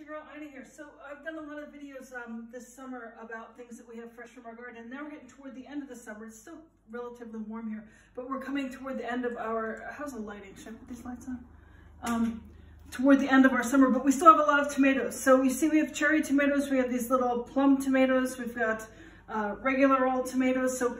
your girl Ina here. So I've done a lot of videos this summer about things that we have fresh from our garden, and now we're getting toward the end of the summer. It's still relatively warm here, but we're coming toward the end of our, how's the lighting? Should I put these lights on? Toward the end of our summer, but we still have a lot of tomatoes. So you see we have cherry tomatoes, we have these little plum tomatoes, we've got regular old tomatoes. So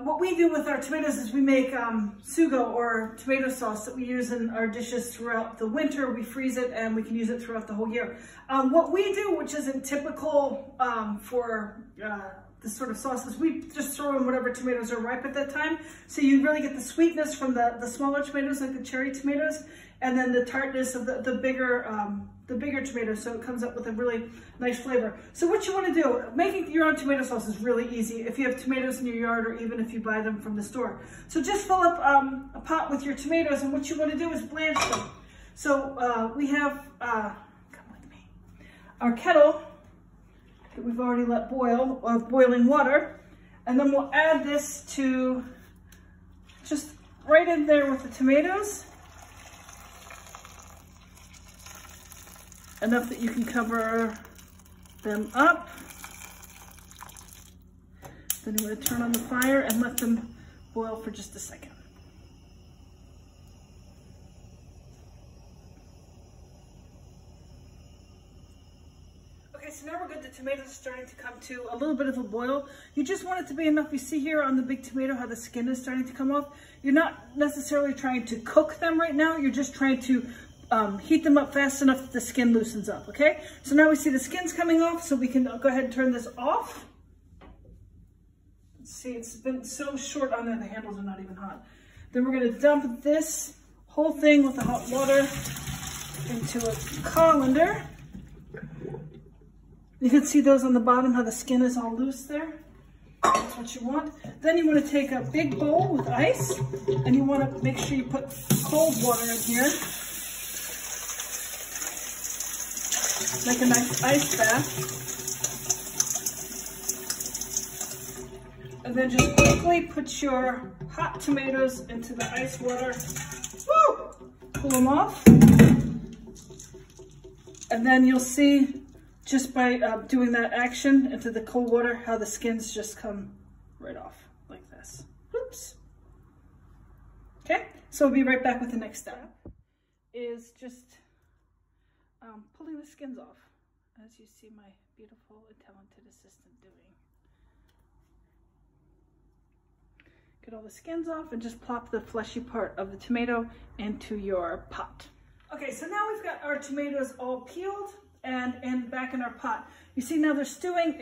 what we do with our tomatoes is we make sugo, or tomato sauce, that we use in our dishes throughout the winter. We freeze it and we can use it throughout the whole year. What we do, which isn't typical for this sort of sauce, is we just throw in whatever tomatoes are ripe at that time. So you really get the sweetness from the smaller tomatoes, like the cherry tomatoes, and then the tartness of the bigger tomatoes, so it comes up with a really nice flavor. So what you want to do, making your own tomato sauce is really easy if you have tomatoes in your yard, or even if you buy them from the store. So just fill up a pot with your tomatoes, and what you want to do is blanch them. So we have, come with me, our kettle that we've already let boil, boiling water, and then we'll add this to just right in there with the tomatoes. Enough that you can cover them up. Then you want to turn on the fire and let them boil for just a second. Okay, so now we're good. The tomatoes are starting to come to a little bit of a boil. You just want it to be enough. You see here on the big tomato how the skin is starting to come off. You're not necessarily trying to cook them right now. You're just trying to heat them up fast enough that the skin loosens up, okay? So now we see the skin's coming off, so we can go ahead and turn this off. Let's see, it's been so short on there, the handles are not even hot. Then we're gonna dump this whole thing with the hot water into a colander. You can see those on the bottom, how the skin is all loose there. That's what you want. Then you want to take a big bowl with ice, and you want to make sure you put cold water in here. Make a nice ice bath. And then just quickly put your hot tomatoes into the ice water. Woo! Pull them off. And then you'll see, just by doing that action into the cold water, how the skins just come right off like this. Oops. Okay, so we'll be right back with the next step. Is just pulling the skins off, as you see my beautiful and talented assistant doing. Get all the skins off and just plop the fleshy part of the tomato into your pot. Okay, so now we've got our tomatoes all peeled and back in our pot. You see now they're stewing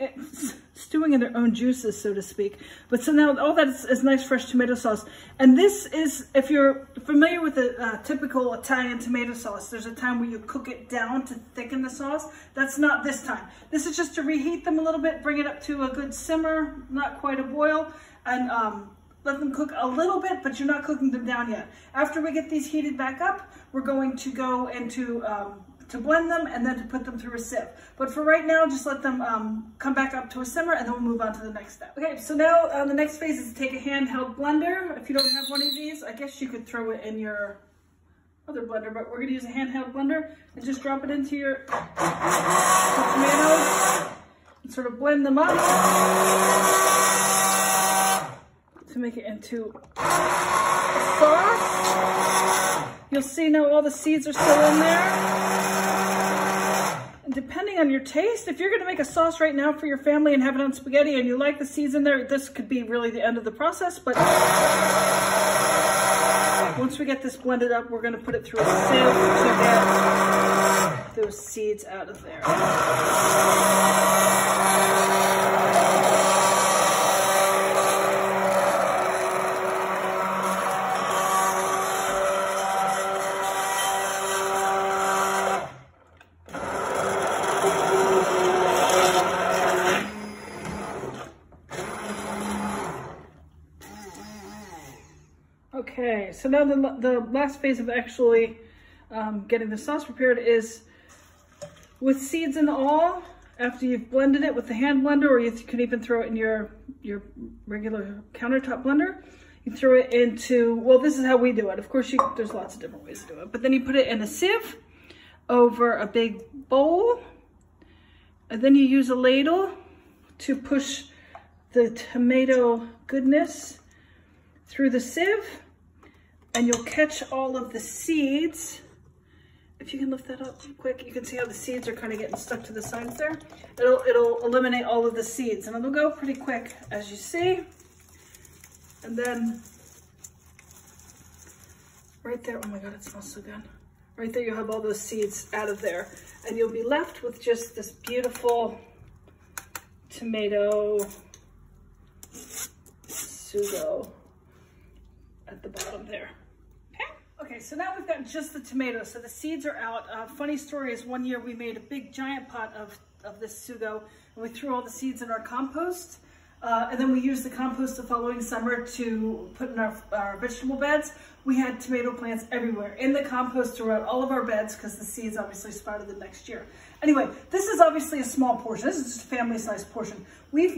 in their own juices, so to speak. But so now all that is nice fresh tomato sauce. And this is, if you're familiar with the typical Italian tomato sauce, there's a time where you cook it down to thicken the sauce. That's not this time. This is just to reheat them a little bit, bring it up to a good simmer, not quite a boil, and let them cook a little bit, but you're not cooking them down yet. After we get these heated back up, we're going to go into to blend them and then to put them through a sieve. But for right now, just let them come back up to a simmer, and then we'll move on to the next step. Okay, so now the next phase is to take a handheld blender. If you don't have one of these, I guess you could throw it in your other blender, but we're gonna use a handheld blender and just drop it into your tomatoes and sort of blend them up to make it into a sauce. You'll see now all the seeds are still in there. And depending on your taste, if you're gonna make a sauce right now for your family and have it on spaghetti and you like the seeds in there, this could be really the end of the process. But once we get this blended up, we're gonna put it through a sieve to get those seeds out of there. Okay, so now the last phase of actually getting the sauce prepared is with seeds and all. After you've blended it with the hand blender, or you can even throw it in your regular countertop blender, you throw it into, well, this is how we do it. Of course, there's lots of different ways to do it, but then you put it in a sieve. over a big bowl. And then you use a ladle to push the tomato goodness through the sieve, and you'll catch all of the seeds. If you can lift that up quick, you can see how the seeds are kind of getting stuck to the sides there. It'll eliminate all of the seeds, and it'll go pretty quick, as you see. And then right there, oh my God, it smells so good. Right there, you'll have all those seeds out of there, and you'll be left with just this beautiful tomato sugo at the bottom there. Okay, so now we've got just the tomatoes, so the seeds are out. Funny story is one year we made a big giant pot of this sugo, and we threw all the seeds in our compost, and then we used the compost the following summer to put in our vegetable beds. We had tomato plants everywhere in the compost throughout all of our beds because the seeds obviously sprouted the next year. Anyway, this is obviously a small portion. This is just a family-sized portion. We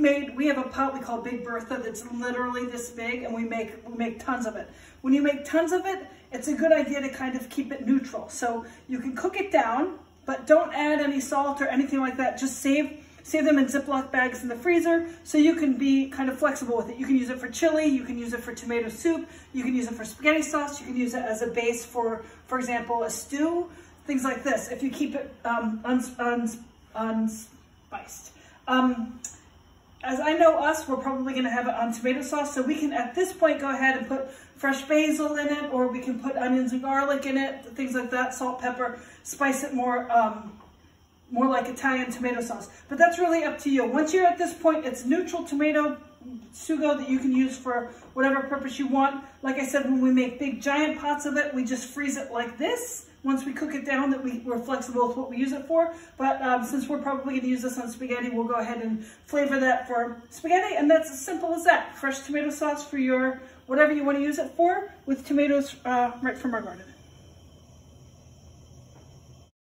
have a pot we call Big Bertha that's literally this big, and we make tons of it. When you make tons of it, it's a good idea to kind of keep it neutral. So you can cook it down, but don't add any salt or anything like that. Just save them in Ziploc bags in the freezer so you can be kind of flexible with it. You can use it for chili, you can use it for tomato soup, you can use it for spaghetti sauce, you can use it as a base for example, a stew, things like this, if you keep it unspiced. As I know us, we're probably gonna have it on tomato sauce, so we can at this point go ahead and put fresh basil in it, or we can put onions and garlic in it, things like that, salt, pepper, spice it more like Italian tomato sauce. But that's really up to you. Once you're at this point, it's neutral tomato sugo that you can use for whatever purpose you want. Like I said, when we make big giant pots of it, we just freeze it like this. Once we cook it down, that we're flexible with what we use it for. But since we're probably going to use this on spaghetti, we'll go ahead and flavor that for spaghetti. And that's as simple as that. Fresh tomato sauce for your whatever you want to use it for, with tomatoes right from our garden.